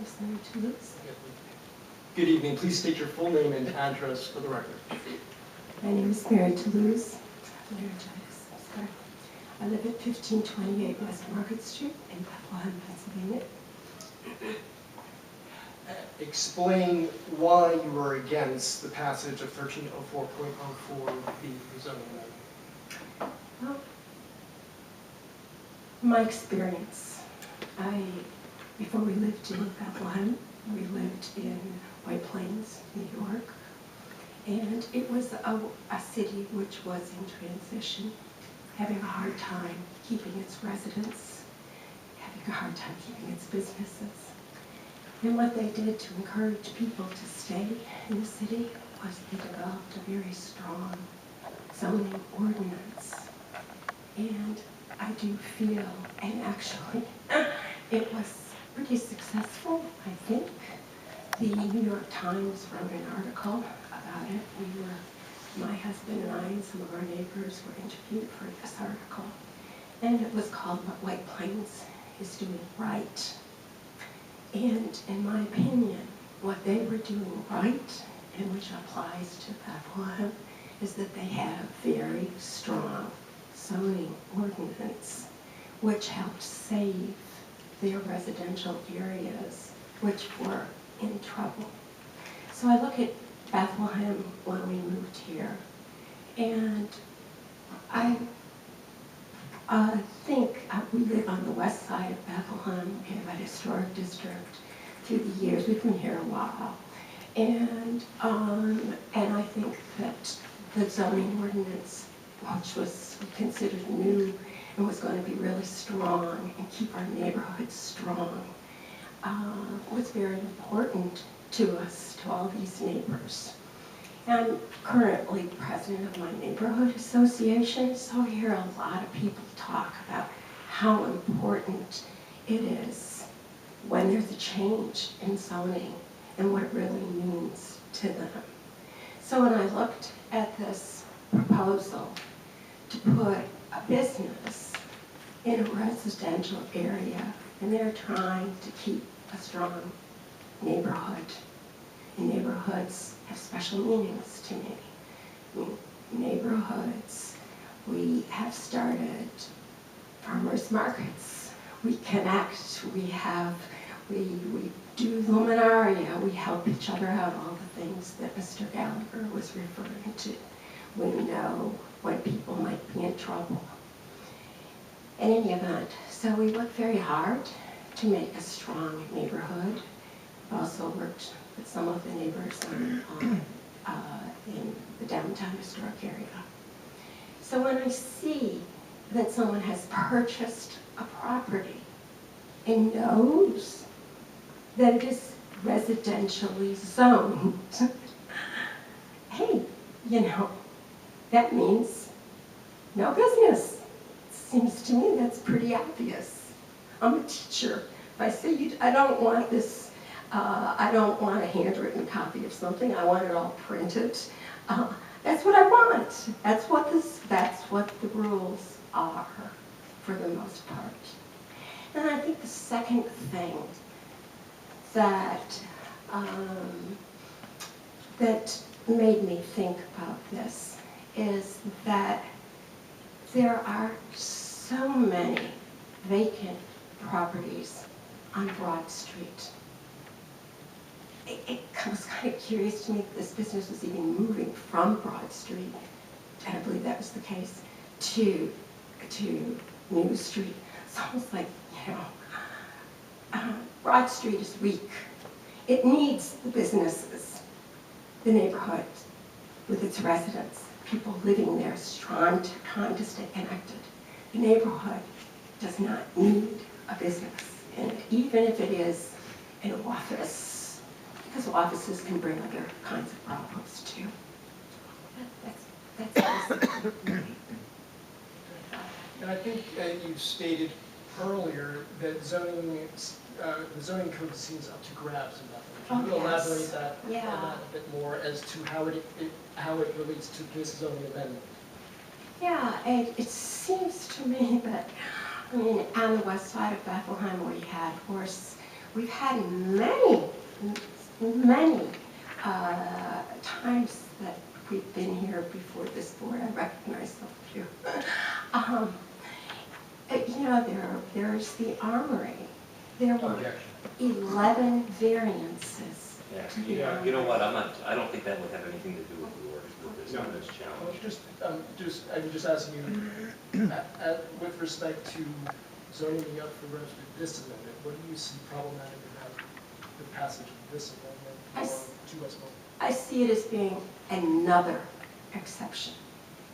name's Mary Toulouse. Good evening. Please state your full name and address for the record. My name is Mary Toulouse. I live at 1528 West Market Street in Bethlehem, Pennsylvania. Explain why you were against the passage of 1304.04B zoning amendment. Well, my experience, before we lived in Bethlehem, we lived in White Plains, New York, and it was a city which was in transition, having a hard time keeping its residents, having a hard time keeping its businesses. And what they did to encourage people to stay in the city was they developed a very strong zoning ordinance. And I do feel, and actually, it was pretty successful, I think. The New York Times wrote an article about it. My husband and I and some of our neighbors were interviewed for this article. And it was called What White Plains is Doing Right. And in my opinion, what they were doing right, and which applies to Bethlehem, is that they had a very strong zoning ordinance which helped save their residential areas which were in trouble. So I look at Bethlehem when we moved here, and I think we live on the west side of Bethlehem. We have a historic district. Through the years, we've been here a while, and I think that the zoning ordinance, which was considered new and was going to be really strong and keep our neighborhoods strong, was very important to us, to all these neighbors. I'm currently president of my neighborhood association, so I hear a lot of people talk about how important it is when there's a change in zoning and what it really means to them. So when I looked at this proposal to put a business in a residential area, and they're trying to keep a strong neighborhood, and neighborhoods have special meanings to me. Neighborhoods, we have started farmers markets, we connect, we do luminaria, we help each other out, all the things that Mr. Gallagher was referring to. We know when people might be in trouble. In any event, so we worked very hard to make a strong neighborhood. We've also worked with some of the neighbors in the downtown historic area. So when I see that someone has purchased a property and knows that it is residentially zoned, hey, that means no business. Seems to me that's pretty obvious. I'm a teacher. If I say, I don't want this, I don't want a handwritten copy of something, I want it all printed, that's what I want. That's what the rules are, for the most part. And I think the second thing that made me think about this is that there are so many vacant properties on Broad Street. It was kind of curious to me that this business was even moving from Broad Street, and I believe that was the case, to New Street. It's almost like, Broad Street is weak. It needs the businesses, the neighborhood with its residents, people living there trying to stay connected. The neighborhood does not need a business, and even if it is an office, because offices can bring other kinds of problems too. That's basically. And I think you stated earlier that the zoning code seems up to grabs in that. Can you elaborate on that a bit more as to how it relates to this zoning amendment? Yeah, it seems to me that, on the west side of Bethlehem, we we've had many times that we've been here before this board. I recognize some of you. You know, there's the armory. There were 11 variances. Yeah, you know what? I don't think that would have anything to do with this challenge. I was just asking you, with respect to zoning up for rest of this amendment, what do you see problematic about the passage of this amendment or to us both? I see it as being another exception,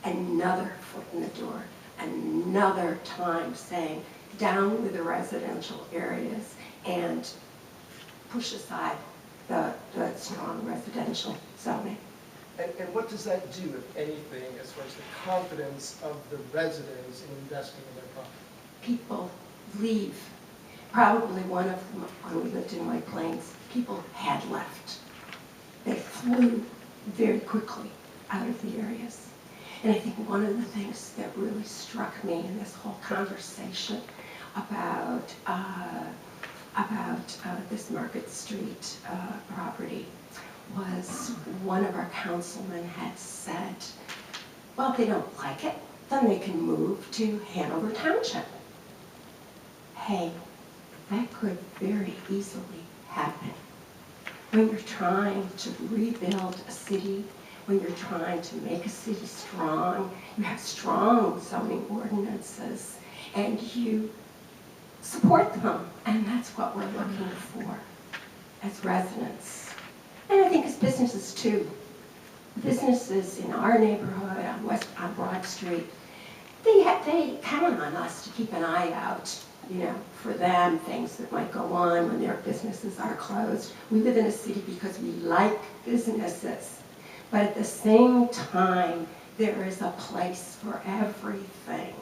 another foot in the door, another time saying down with the residential areas and push aside the strong residential zoning. And what does that do, if anything, as far as the confidence of the residents in investing in their property? People leave. Probably one of them, when we lived in White Plains, people had left. They flew very quickly out of the areas. And I think one of the things that really struck me in this whole conversation about this Market Street property was one of our councilmen had said, well, if they don't like it, then they can move to Hanover Township. Hey, that could very easily happen. When you're trying to rebuild a city, when you're trying to make a city strong, you have strong zoning ordinances, and you support them, and that's what we're looking for as residents. And I think as businesses too. Businesses in our neighborhood on Broad Street, they count on us to keep an eye out, you know, for them, things that might go on when their businesses are closed. We live in a city because we like businesses, but at the same time, there is a place for everything.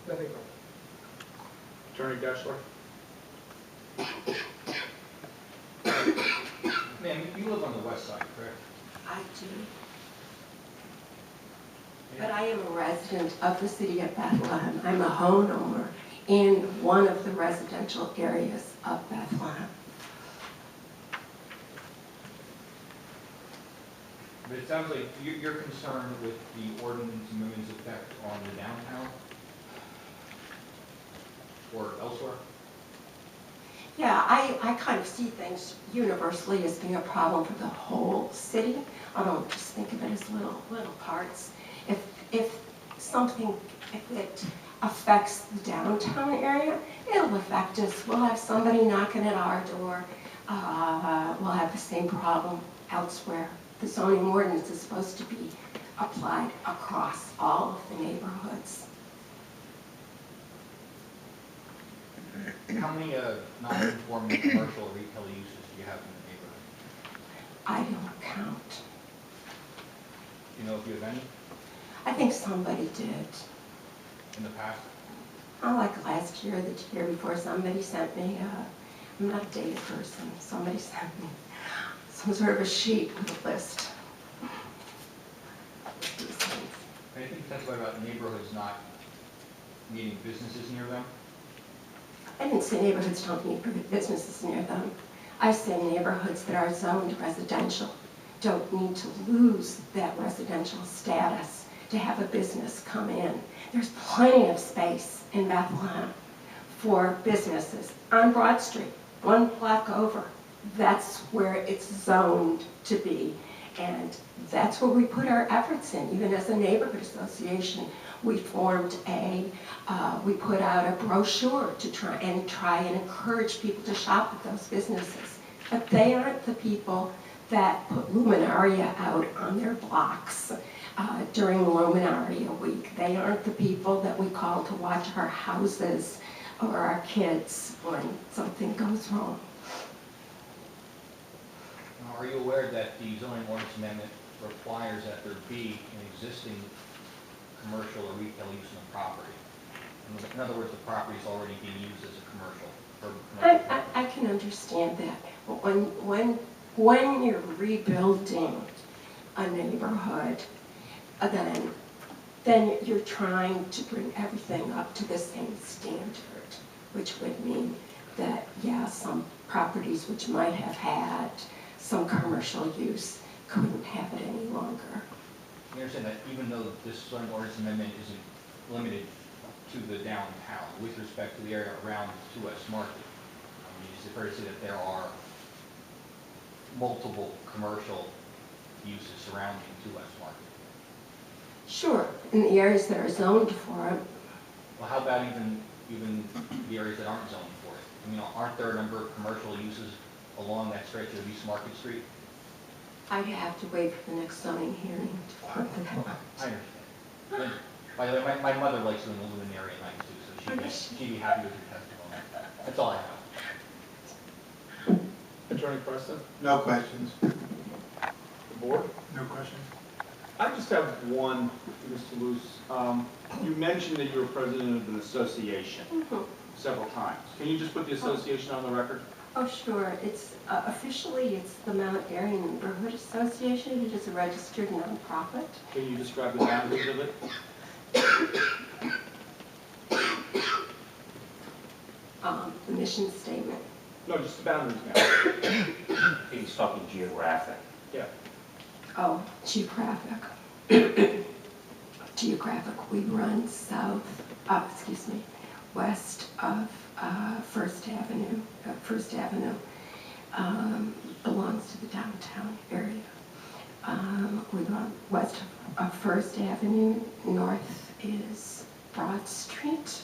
Nothing wrong. Attorney Gadfly? Ma'am, you live on the west side, correct? I do. But I am a resident of the city of Bethlehem. I'm a homeowner in one of the residential areas of Bethlehem. But it sounds like you're concerned with the ordinance amendment's effect on the downtown or elsewhere? Yeah, I kind of see things universally as being a problem for the whole city. I don't just think of it as little parts. If it affects the downtown area, it'll affect us. We'll have somebody knocking at our door. We'll have the same problem elsewhere. The zoning ordinance is supposed to be applied across all of the neighborhoods. How many non-conforming commercial or retail uses do you have in the neighborhood? I don't count. Do you know if you have any I think somebody did. in the past? Like last year, the year before, somebody sent me, I'm not a data person, somebody sent me some sort of a sheet with a list. Anything potentially about neighborhoods not needing businesses near them? I didn't say neighborhoods don't need businesses near them. I say neighborhoods that are zoned residential don't need to lose that residential status to have a business come in. There's plenty of space in Bethlehem for businesses on Broad Street, one block over. That's where it's zoned to be. And that's where we put our efforts in. Even as a neighborhood association, we formed we put out a brochure to try and encourage people to shop at those businesses. But they aren't the people that put luminaria out on their blocks during Luminaria Week. They aren't the people that we call to watch our houses or our kids when something goes wrong. Are you aware that the zoning ordinance amendment requires that there be an existing commercial or retail use in the property? In other words, the property is already being used as a commercial. I can understand that. But when you're rebuilding a neighborhood, then you're trying to bring everything up to the same standard. which would mean that, yeah, some properties which might have had some commercial use couldn't have it any longer. You understand that even though this zoning ordinance amendment isn't limited to the downtown, with respect to the area around 2 West Market, I mean, is it fair to say that there are multiple commercial uses surrounding 2 West Market? Sure, in the areas that are zoned for it. Well, how about even the areas that aren't zoned for it? I mean, aren't there a number of commercial uses along that stretch of East Market Street? I'd have to wait for the next zoning hearing to point that out. I understand. And, by the way, my mother likes doing the Lumen area at night too, so she'd be happy with your testimony. That's all I have. Attorney Preston, No questions. the board? No questions. I just have one, Ms. Toulouse. You mentioned that you're president of an association several times. Can you just put the association on the record? Oh, sure. It's officially it's the Mount Airy Neighborhood Association. It is a registered nonprofit. Can you describe the boundaries of it? The mission statement. No, just the boundaries now. He's talking geographic. Yeah. Oh, geographic. Geographic. We run west of First Avenue. First Avenue belongs to the downtown area. We run west of First Avenue. North is Broad Street.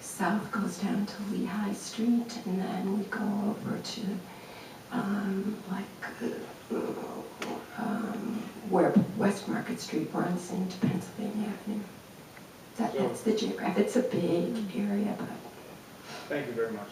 South goes down to Lehigh Street, and then we go over to where West Market Street runs into Pennsylvania Avenue. That's the geographic. It's a big area, but. Thank you very much.